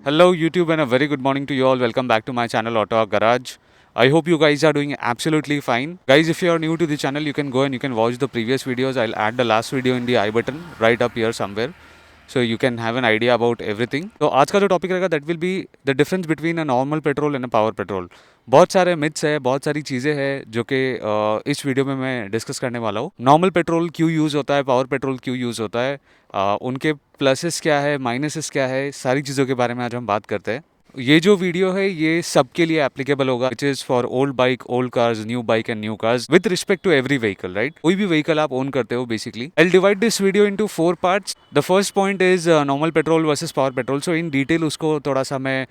Hello YouTube and a very good morning to you all. Welcome back to my channel Auto Garage. I hope you guys are doing absolutely fine. Guys, if you are new to the channel, you can go and you can watch the previous videos. I'll add the last video in the I button right up here somewhere. So you can have an idea about everything. तो आज का जो topic रहेगा that will be the difference between a normal petrol and a power petrol. बहुत सारे myths है, बहुत सारी चीज़ें हैं जो कि इस वीडियो में मैं डिस्कस करने वाला हूँ. नॉर्मल पेट्रोल क्यों यूज़ होता है, पावर पेट्रोल क्यों यूज़ होता है, उनके प्लसेस क्या है, माइनसेस क्या है, सारी चीज़ों के बारे में आज हम बात करते हैं. ये जो वीडियो है ये सबके लिए एप्लीकेबल होगा, which is for old bike, old cars, new bike and new cars with respect to every vehicle. Right, कोई भी व्हीकल आप ओन करते हो basically. I will divide this video into 4 parts. The first point is normal petrol versus power petrol. So in detail उसको थोड़ा सा मैं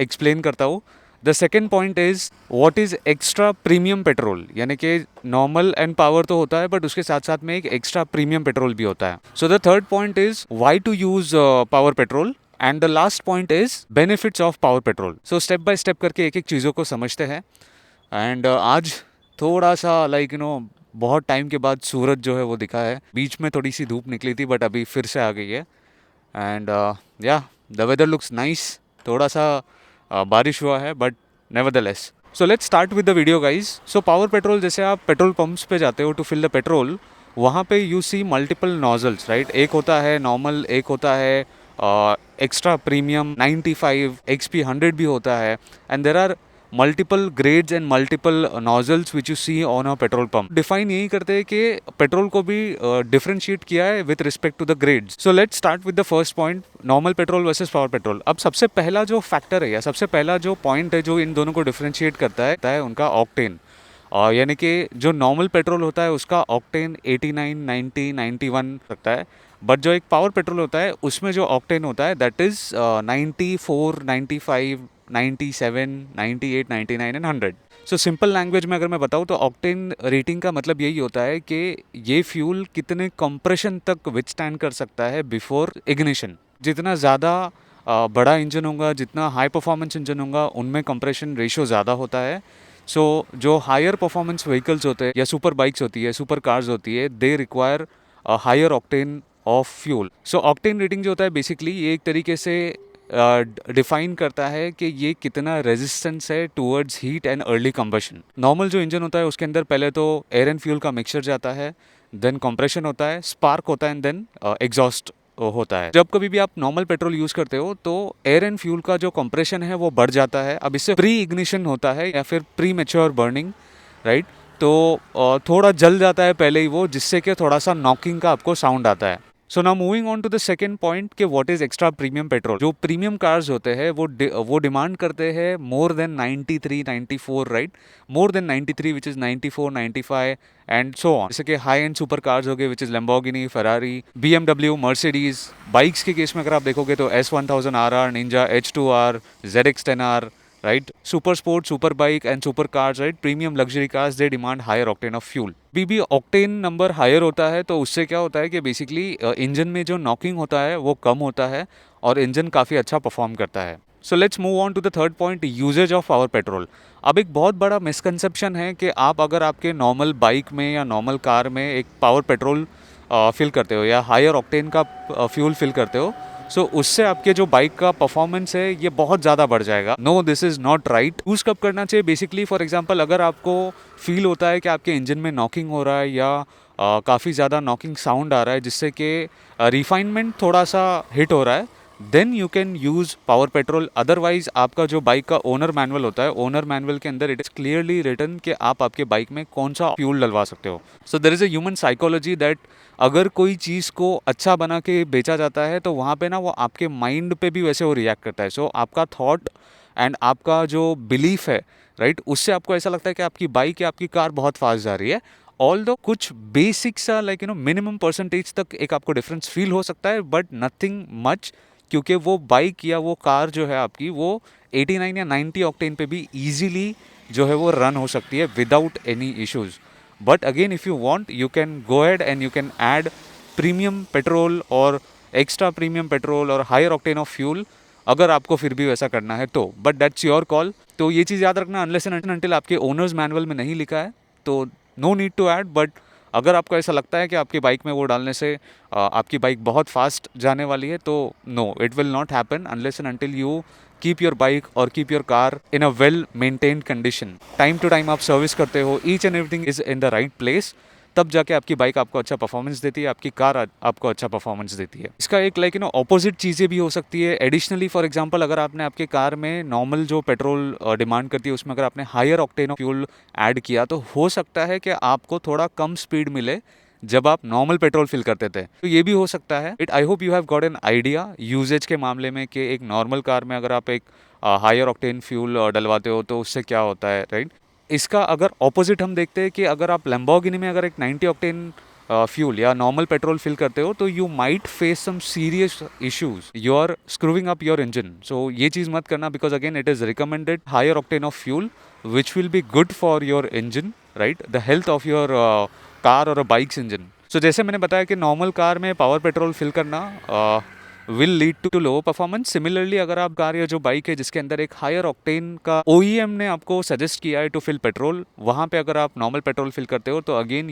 explain करता हूँ. The second point is what is extra premium petrol, यानी कि नॉर्मल एंड पावर तो होता है बट उसके साथ साथ में एक एक्स्ट्रा प्रीमियम पेट्रोल भी होता है. So the third point is why to use power petrol. And the last point is benefits of power petrol. So step by step करके एक एक चीज़ों को समझते हैं. एंड आज थोड़ा सा बहुत टाइम के बाद सूरज जो है वो दिखा है. बीच में थोड़ी सी धूप निकली थी बट अभी फिर से आ गई है. एंड या द वेदर लुक्स नाइस. थोड़ा सा बारिश हुआ है but nevertheless. So let's start with the video guys. So power petrol, जैसे आप पेट्रोल पंप्स पे जाते हो टू फिल द पेट्रोल, वहाँ पे you see multiple nozzles. Right, एक होता है नॉर्मल, एक होता है एक्स्ट्रा प्रीमियम 95, XP 100 भी होता है. And there are multiple grades and multiple nozzles which you see on a petrol pump. Define यही करते हैं कि पेट्रोल को भी डिफरेंशिएट किया है with respect to the grades. So let's start with the first point, normal petrol versus power petrol. अब सबसे पहला जो फैक्टर है या सबसे पहला जो पॉइंट है जो इन दोनों को डिफरेंशिएट करता है उनका ऑक्टेन. यानी कि जो नॉर्मल पेट्रोल होता है उसका ऑक्टेन 89, 90, 91 रखता है. बट जो एक पावर पेट्रोल होता है उसमें जो ऑक्टेन होता है that is 94, 95, 97, 98, 99 and 100. So simple language में अगर मैं बताऊँ तो ऑक्टेन रेटिंग का मतलब यही होता है कि ये फ्यूल कितने कंप्रेशन तक विथस्टैंड कर सकता है बिफोर इग्निशन. जितना ज़्यादा बड़ा इंजन होगा, जितना हाई परफॉर्मेंस इंजन होगा, उनमें कंप्रेशन रेशियो ज़्यादा होता है. सो जो हायर परफॉर्मेंस व्हीकल्स होते हैं या सुपर बाइक्स होती है, सुपर कार्स होती है, they require higher octane of fuel. So octane rating जो होता है बेसिकली ये एक तरीके से डिफाइन करता है कि ये कितना रेजिस्टेंस है towards heat and early combustion. Normal जो इंजन होता है उसके अंदर पहले तो एयर एंड फ्यूल का मिक्सचर जाता है, देन कंप्रेशन होता है, स्पार्क होता है एंड देन एग्जॉस्ट होता है. जब कभी भी आप नॉर्मल पेट्रोल यूज़ करते हो तो एयर एंड फ्यूल का जो कंप्रेशन है वो बढ़ जाता है. अब इससे प्री इग्निशन होता है या फिर प्री मैच्योर बर्निंग. राइट, तो थोड़ा जल जाता है पहले ही वो, जिससे कि थोड़ा सा नॉकिंग का आपको साउंड आता है. So now moving on to the second point कि what is extra premium petrol. जो प्रीमियम कार्स होते हैं वो डिमांड करते हैं more than 93, 94. Right, more than 93 which is 94, 95 and so on. जैसे कि हाई एंड सुपर कार्स हो गए which is Lamborghini, Ferrari, BMW, Mercedes. Bikes के केस में अगर आप देखोगे तो S1000RR, Ninja, H2R, ZX10R. Right, super sport, super bike and super cars. Right, premium luxury cars, they demand higher octane of fuel. भी octane number higher होता है तो उससे क्या होता है कि बेसिकली इंजन में जो नॉकिंग होता है वो कम होता है और इंजन काफ़ी अच्छा परफॉर्म करता है. So let's move on to the third point, usages of power petrol. अब एक बहुत बड़ा मिसकंसेप्शन है कि आप अगर आपके नॉर्मल बाइक में या नॉर्मल कार में एक पावर पेट्रोल फिल करते हो या हायर ऑक्टेन का फ्यूल फिल करते हो, सो उससे आपके जो बाइक का परफॉर्मेंस है ये बहुत ज़्यादा बढ़ जाएगा. No, this is not right. Use कब करना चाहिए बेसिकली, फॉर एग्जांपल अगर आपको फील होता है कि आपके इंजन में नॉकिंग हो रहा है या काफ़ी ज़्यादा नॉकिंग साउंड आ रहा है जिससे कि रिफाइनमेंट थोड़ा सा हिट हो रहा है, then you can use power petrol. Otherwise आपका जो बाइक का ओनर मैनुअल होता है, ओनर मैनुअल के अंदर इट इज़ क्लियरली रिटन कि आप आपके बाइक में कौन सा फ्यूल डलवा सकते हो. So there is a human psychology that अगर कोई चीज़ को अच्छा बना के बेचा जाता है तो वहाँ पे ना वो आपके माइंड पे भी वैसे वो रिएक्ट करता है. सो आपका थॉट एंड आपका जो बिलीफ है, राइट, उससे आपको ऐसा लगता है कि आपकी बाइक या आपकी कार बहुत फास्ट जा रही है. ऑल दो कुछ बेसिक सा मिनिमम परसेंटेज तक एक आपको डिफरेंस फील हो सकता है बट नथिंग मच, क्योंकि वो बाइक या वो कार जो है आपकी वो 89 या 90 ऑक्टेन पे भी ईजिली जो है वो रन हो सकती है without any issues. But again if you want you can go ahead and you can add premium petrol और एक्स्ट्रा प्रीमियम पेट्रोल और हायर ऑक्टेन ऑफ फ्यूल अगर आपको फिर भी वैसा करना है तो. But that's your call. तो ये चीज़ याद रखना, अनलेस एंड अनटिल आपके ओनर्स मैनुअल में नहीं लिखा है तो no need to add. But अगर आपको ऐसा लगता है कि आपकी बाइक में वो डालने से आपकी बाइक बहुत फास्ट जाने वाली है, तो no, it will not happen unless and until you keep your bike और keep your car in a well maintained condition. Time to time आप सर्विस करते हो, each and everything is in the right place, तब जाके आपकी bike आपको अच्छा performance देती है, आपकी कार आपको अच्छा परफॉर्मेंस देती है। इसका एक ऑपोजिट चीज़ें भी हो सकती है। एडिशनली फॉर एग्जांपल, अगर आपने आपके कार में नॉर्मल जो पेट्रोल डिमांड करती है उसमें अगर आपने हायर ऑक्टेन फ्यूल ऐड किया, तो हो सकता है कि आपको थोड़ा कम स्पीड मिले जब आप नॉर्मल पेट्रोल फिल करते थे। तो ये भी हो सकता है। It I hope you have got an idea usages के मामले में कि एक नॉर्मल कार में अगर आप एक हायर ऑक्टेन फ्यूल डलवाते हो तो उससे क्या होता है, राइट। इसका अगर ऑपोजिट हम देखते हैं कि अगर आप लैम्बोर्गिनी में अगर एक 90 ऑक्टेन फ्यूल या नॉर्मल पेट्रोल फिल करते हो, तो you might face some serious issues, you are screwing up your engine. So ये चीज़ मत करना, because again it is recommended higher octane of fuel which will be good for your engine, right, the health of your car और bikes engine. So जैसे मैंने बताया कि normal car में पावर पेट्रोल फिल करना will lead to low performance. Similarly अगर आप car या जो बाइक है जिसके अंदर एक हायर ऑक्टेन का OEM ने आपको सजेस्ट किया है टू फिल पेट्रोल, वहाँ पे अगर आप नॉर्मल पेट्रोल फिल करते हो, तो again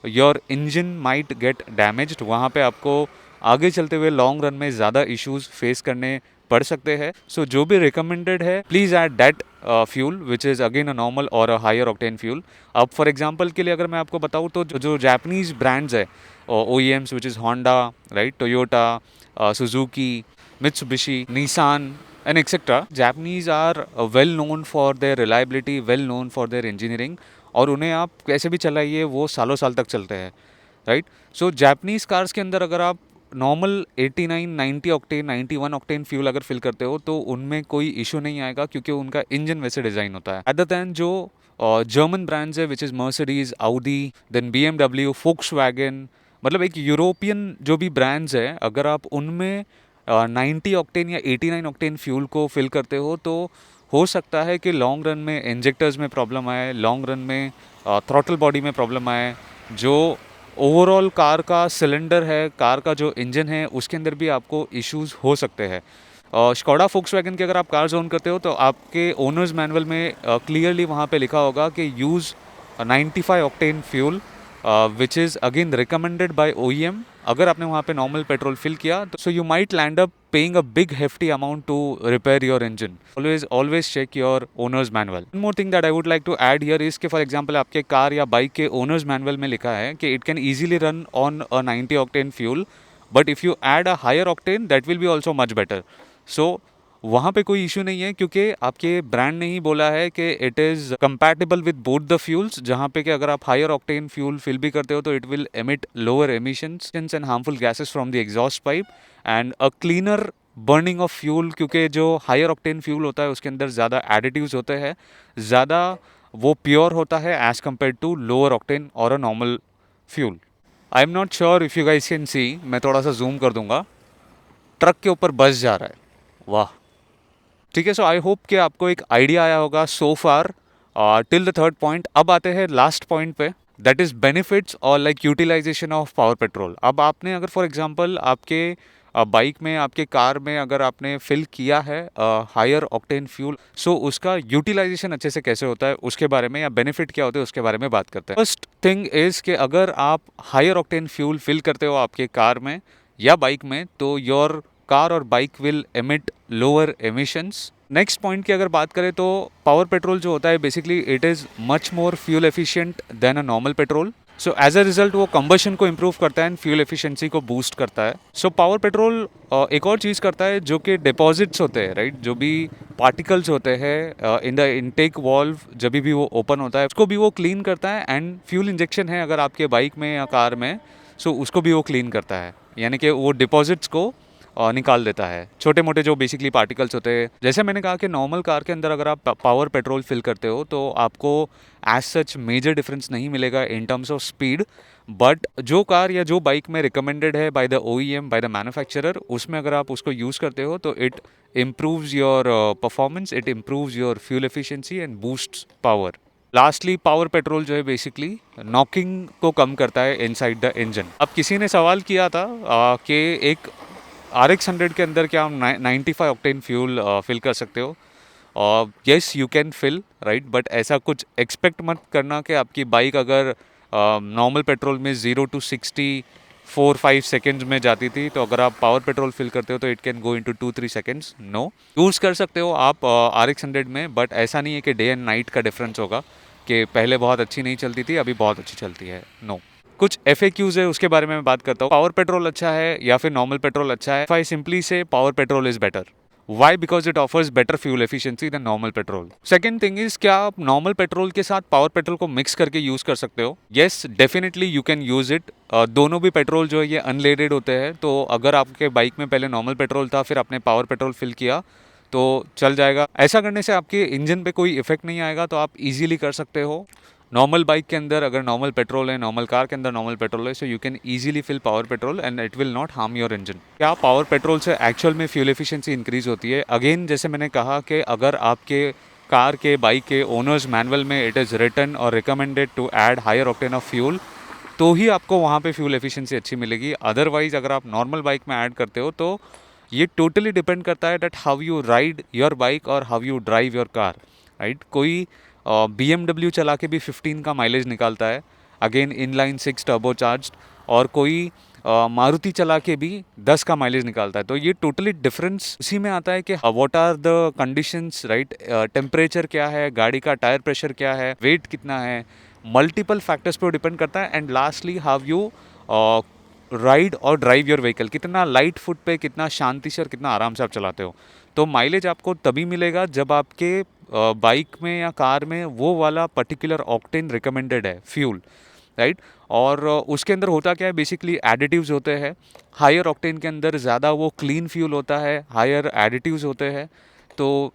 your engine might get damaged. वहाँ पे आपको आगे चलते हुए लॉन्ग रन में ज़्यादा इश्यूज फेस करने पड़ सकते हैं। सो जो भी रिकमेंडेड है, please add that fuel which is again a normal और अ हायर ऑक्टेन फ्यूल। अब फॉर एग्जांपल के लिए अगर मैं आपको बताऊँ, तो जो जापानीज़ ब्रांड्स है OEMs which is Honda, right, Toyota, Suzuki, Mitsubishi, Nissan, and etc. Japanese are well known for their reliability, well known for their engineering, और उन्हें आप कैसे भी चलाइए वो सालों साल तक चलते हैं, राइट। सो जापानीज़ कार्स के अंदर अगर आप नॉर्मल 89, 90 ऑक्टेन, 91 ऑक्टेन फ्यूल अगर फिल करते हो, तो उनमें कोई इशू नहीं आएगा, क्योंकि उनका इंजन वैसे डिज़ाइन होता है। अदर दैन जो जर्मन ब्रांड्स है which is Mercedes, Audi, then BMW, Volkswagen, मतलब एक यूरोपियन जो भी ब्रांड्स है, अगर आप उनमें 90 ऑक्टेन या 89 ऑक्टेन फ्यूल को फिल करते हो, तो हो सकता है कि लॉन्ग रन में इंजेक्टर्स में प्रॉब्लम आए, लॉन्ग रन में थ्रॉटल बॉडी में प्रॉब्लम आए, जो ओवरऑल कार का सिलेंडर है, कार का जो इंजन है, उसके अंदर भी आपको इश्यूज हो सकते हैं। स्कोडा फोक्सवैगन की अगर आप कार ओन करते हो, तो आपके ओनर्स मैनुअल में क्लियरली वहाँ पे लिखा होगा कि use 95 octane fuel which is again recommended by OEM। अगर आपने वहाँ पे नॉर्मल पेट्रोल फिल किया, तो so you might land up paying a big hefty amount to repair your engine. Always check your owner's manual. One more thing that I would like to add here is कि for example आपके car या bike के owner's manual में लिखा है कि it can easily run on a 90 octane fuel, but if you add a higher octane that will be also much better. सो वहाँ पे कोई इशू नहीं है, क्योंकि आपके ब्रांड ने ही बोला है कि it is compatible with both the fuels, जहाँ पे कि अगर आप हायर ऑक्टेन फ्यूल फिल भी करते हो, तो it will emit lower emissions and harmful gases from the exhaust pipe and a cleaner burning of fuel, क्योंकि जो हायर ऑक्टेन फ्यूल होता है उसके अंदर ज़्यादा एडिटिव्स होते हैं, ज़्यादा वो प्योर होता है as compare to lower octane और a normal fuel. I am not sure if you guys can see, मैं थोड़ा सा जूम कर दूंगा, ट्रक के ऊपर बस जा रहा है, वाह। ठीक है, सो आई होप कि आपको एक आइडिया आया होगा so far till the third point. अब आते हैं लास्ट पॉइंट पे, दैट इज़ बेनिफिट्स और like utilization of power petrol. अब आपने अगर फॉर एग्जांपल आपके बाइक में, आपके कार में अगर आपने फिल किया है हायर ऑक्टेन फ्यूल, सो उसका यूटिलाइजेशन अच्छे से कैसे होता है उसके बारे में, या बेनिफिट क्या होते हैं उसके बारे में बात करते हैं। फर्स्ट थिंग इज़ कि अगर आप हायर ऑक्टेन फ्यूल फिल करते हो आपके कार में या बाइक में, तो योर कार और bike will emit lower emissions. Next point की अगर बात करें, तो पावर पेट्रोल जो होता है basically it is much more fuel efficient than a normal petrol. So as a result वो कंबशन को इम्प्रूव करता है एंड फ्यूल एफिशिएंसी को बूस्ट करता है। सो पावर पेट्रोल एक और चीज़ करता है जो कि डिपॉजिट्स होते हैं, राइट, जो भी पार्टिकल्स होते हैं इन द इनटेक वाल्व, जब भी वो ओपन होता है उसको भी वो क्लीन करता है, एंड फ्यूल इंजेक्शन है अगर आपके बाइक में या कार में, सो उसको भी वो क्लीन करता है, यानी कि वो डिपॉजिट्स को निकाल देता है, छोटे मोटे जो बेसिकली पार्टिकल्स होते हैं। जैसे मैंने कहा कि नॉर्मल कार के अंदर अगर आप पावर पेट्रोल फिल करते हो, तो आपको एज सच मेजर डिफरेंस नहीं मिलेगा in terms of speed, but जो कार या जो बाइक में रिकमेंडेड है by the OEM, by the manufacturer, उसमें अगर आप उसको यूज़ करते हो, तो it improves your performance, it improves your fuel efficiency and boosts power. Lastly power petrol जो है बेसिकली नॉकिंग को कम करता है इनसाइड द इंजन। अब किसी ने सवाल किया था कि एक RX 100 के अंदर क्या हम 95 ऑक्टेन फ्यूल फिल कर सकते हो? Yes you can fill, right, but ऐसा कुछ एक्सपेक्ट मत करना कि आपकी बाइक अगर नॉर्मल पेट्रोल में 0 to 60 4-5 सेकेंड्स में जाती थी, तो अगर आप पावर पेट्रोल फिल करते हो तो it can go into 2-3 seconds. No, use कर सकते हो आप RX 100 में, बट ऐसा नहीं है कि डे एंड नाइट का डिफरेंस होगा कि पहले बहुत अच्छी नहीं चलती थी अभी बहुत अच्छी चलती है। नो, कुछ FAQs है उसके बारे में मैं बात करता हूँ। पावर पेट्रोल अच्छा है या फिर नॉर्मल पेट्रोल अच्छा है? इफ आई सिंपली से power petrol is better. Why? Because it offers better fuel efficiency than normal petrol. Second thing is, क्या आप नॉर्मल पेट्रोल के साथ पावर पेट्रोल को मिक्स करके यूज कर सकते हो? Yes, definitely you can use it. दोनों भी पेट्रोल जो है ये अनलेडेड होते हैं, तो अगर आपके बाइक में पहले नॉर्मल पेट्रोल था फिर आपने पावर पेट्रोल फिल किया तो चल जाएगा। ऐसा करने से आपके इंजन पे कोई इफेक्ट नहीं आएगा, तो आप इजीली कर सकते हो। नॉर्मल बाइक के अंदर अगर नॉर्मल पेट्रोल है, नॉर्मल कार के अंदर नॉर्मल पेट्रोल है, so you can easily fill power petrol and it will not harm your engine. क्या पावर पेट्रोल से एक्चुअल में फ्यूल एफिशिएंसी इंक्रीज होती है? अगेन जैसे मैंने कहा कि अगर आपके कार के बाइक के ओनर्स मैनुअल में इट इज़ रिटन और recommended to add higher octane of fuel, तो ही आपको वहाँ पे फ्यूल एफिशिएंसी अच्छी मिलेगी। अदरवाइज अगर आप नॉर्मल बाइक में ऐड करते हो तो ये टोटली डिपेंड करता है that how you ride your bike और how you drive your car, right. कोई BMW चला के भी 15 का माइलेज निकालता है, अगेन इनलाइन 6 टर्बोचार्ज्ड, और कोई मारुति चला के भी 10 का माइलेज निकालता है। तो ये टोटली डिफरेंस उसी में आता है कि what are the conditions, right. Temperature क्या है, गाड़ी का टायर प्रेशर क्या है, वेट कितना है, मल्टीपल फैक्टर्स पर डिपेंड करता है। And lastly how you ride और ड्राइव योर व्हीकल, कितना लाइट फुट पे, कितना शांति से और कितना आराम से आप चलाते हो। तो माइलेज आपको तभी मिलेगा जब आपके बाइक में या कार में वो वाला पर्टिकुलर ऑक्टेन रिकमेंडेड है फ्यूल, राइट। और उसके अंदर होता क्या है, बेसिकली एडिटिव्स होते हैं। हायर ऑक्टेन के अंदर ज़्यादा वो क्लीन फ्यूल होता है, हायर एडिटिव्स होते हैं, तो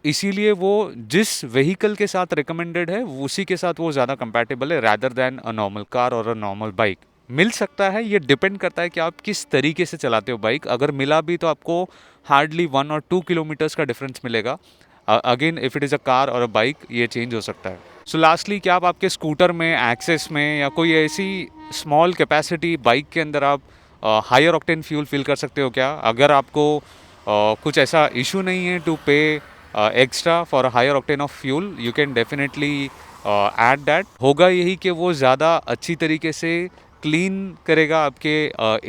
इसीलिए वो जिस व्हीकल के साथ रिकमेंडेड है उसी के साथ वो ज़्यादा कंपैटिबल है rather than a normal car और अ नॉर्मल बाइक। मिल सकता है, ये डिपेंड करता है कि आप किस तरीके से चलाते हो बाइक। अगर मिला भी तो आपको हार्डली 1 और 2 किलोमीटर्स का डिफरेंस मिलेगा। Again if it is a car और अ बाइक ये चेंज हो सकता है। सो लास्टली, क्या आप आपके स्कूटर में, एक्सेस में या कोई ऐसी स्मॉल कैपेसिटी बाइक के अंदर आप हायर ऑक्टेन फ्यूल फिल कर सकते हो क्या? अगर आपको कुछ ऐसा इशू नहीं है to pay extra for higher octane of fuel, you can definitely add that. होगा यही कि वो ज़्यादा अच्छी तरीके से क्लीन करेगा आपके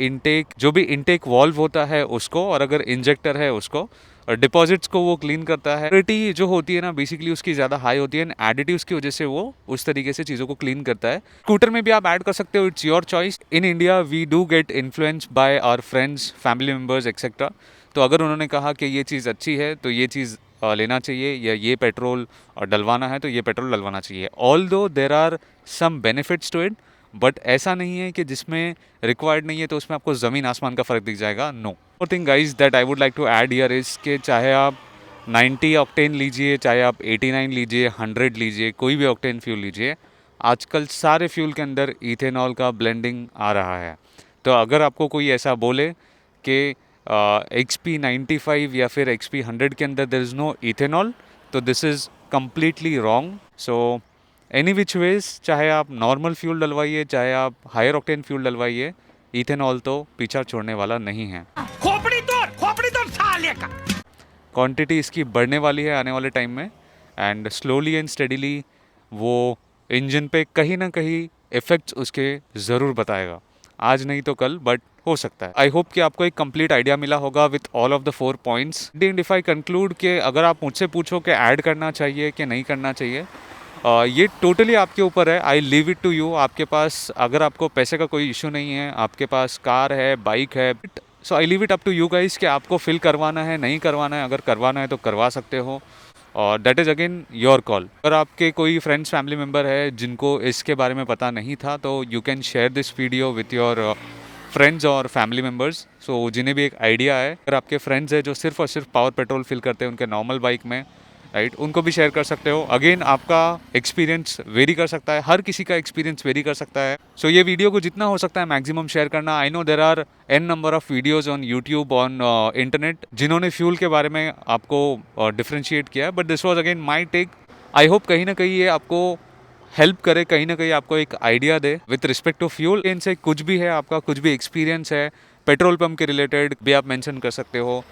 इनटेक, जो भी इनटेक वाल्व होता है उसको, और अगर इंजेक्टर है उसको, और डिपॉजिट्स को वो क्लीन करता है। प्योरिटी जो होती है ना बेसिकली उसकी ज़्यादा हाई होती है, एडिटिव्स की वजह से वो उस तरीके से चीज़ों को क्लीन करता है। स्कूटर में भी आप ऐड कर सकते हो, it's your choice. In India we do get influence by our friends, family members etcetera. तो अगर उन्होंने कहा कि ये चीज़ अच्छी है तो ये चीज़ लेना चाहिए, या ये पेट्रोल डलवाना है तो ये पेट्रोल डलवाना चाहिए। Although there are some benefits to it, but ऐसा नहीं है कि जिसमें रिक्वायर्ड नहीं है तो उसमें आपको ज़मीन आसमान का फ़र्क दिख जाएगा। No. More thing guys that I would like to add here is कि चाहे आप 90 ऑक्टेन लीजिए, चाहे आप 89 लीजिए, 100 लीजिए, कोई भी ऑक्टेन फ्यूल लीजिए, आजकल सारे फ्यूल के अंदर इथेनॉल का ब्लेंडिंग आ रहा है। तो अगर आपको कोई ऐसा बोले कि XP95 या फिर XP100 के अंदर देयर इज़ नो इथेनॉल, तो this is completely wrong. So any which ways, चाहे आप नॉर्मल फ्यूल डलवाइए, चाहे आप हायर ऑक्टेन फ्यूल डलवाइए, इथेनॉल तो पीछा छोड़ने वाला नहीं है। खोपड़ी तोड़ साले का। क्वांटिटी इसकी बढ़ने वाली है आने वाले टाइम में, एंड स्लोली एंड स्टेडीली वो इंजन पे कहीं ना कहीं इफेक्ट्स उसके ज़रूर बताएगा। आज नहीं तो कल, बट हो सकता है। आई होप कि आपको एक कंप्लीट आइडिया मिला होगा with all of the 4 points. And if I conclude कि अगर आप मुझसे पूछो कि ऐड करना चाहिए कि नहीं करना चाहिए, ये टोटली आपके ऊपर है। I leave it to you. आपके पास, अगर आपको पैसे का कोई इशू नहीं है, आपके पास कार है, बाइक है, so I leave it up to you guys कि आपको फिल करवाना है नहीं करवाना है। अगर करवाना है तो करवा सकते हो, और that is again your call. अगर आपके कोई फ्रेंड्स, फैमिली मेम्बर है जिनको इसके बारे में पता नहीं था, तो you can share this video with your friends और फैमिली मेम्बर्स, सो जिन्हें भी एक आइडिया है। अगर आपके फ्रेंड्स है जो सिर्फ और सिर्फ पावर पेट्रोल फिल करते हैं उनके नॉर्मल बाइक में, राइट, उनको भी शेयर कर सकते हो। अगेन आपका एक्सपीरियंस वेरी कर सकता है, हर किसी का एक्सपीरियंस वेरी कर सकता है। सो ये वीडियो को जितना हो सकता है मैक्सिमम शेयर करना। I know there are an number of videos on YouTube, on internet, जिन्होंने फ्यूल के बारे में आपको डिफ्रेंशिएट किया है, but this was again my take. I hope कहीं ना कहीं ये आपको हेल्प करे, कहीं ना कहीं आपको एक आइडिया दे विथ रिस्पेक्ट टू फ्यूल। इनसे कुछ भी है, आपका कुछ भी एक्सपीरियंस है पेट्रोल पंप के रिलेटेड भी आप मेंशन कर सकते हो।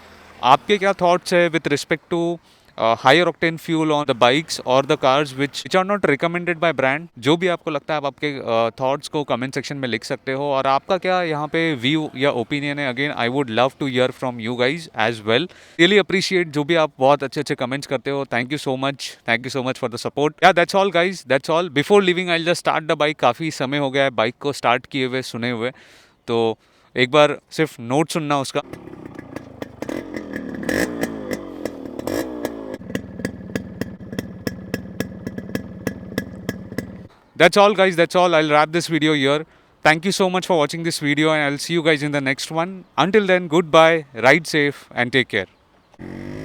आपके क्या थॉट्स है with respect to higher octane fuel on the bikes और the cars which are not recommended by brand. जो भी आपको लगता है आप आपके थॉट्स को कमेंट सेक्शन में लिख सकते हो, और आपका क्या यहाँ पे व्यू या ओपिनियन है, again I would love to hear from you guys as well. Really appreciate जो भी आप बहुत अच्छे अच्छे कमेंट्स करते हो। Thank you so much, thank you so much for the support. Yeah that's all guys, that's all. Before leaving I just start the bike. काफ़ी समय हो गया है बाइक को स्टार्ट किए हुए, सुने हुए, तो एक बार सिर्फ नोट सुनना उसका। That's all guys, that's all. I'll wrap this video here. Thank you so much for watching this video, and I'll see you guys in the next one. Until then, goodbye, ride safe and take care.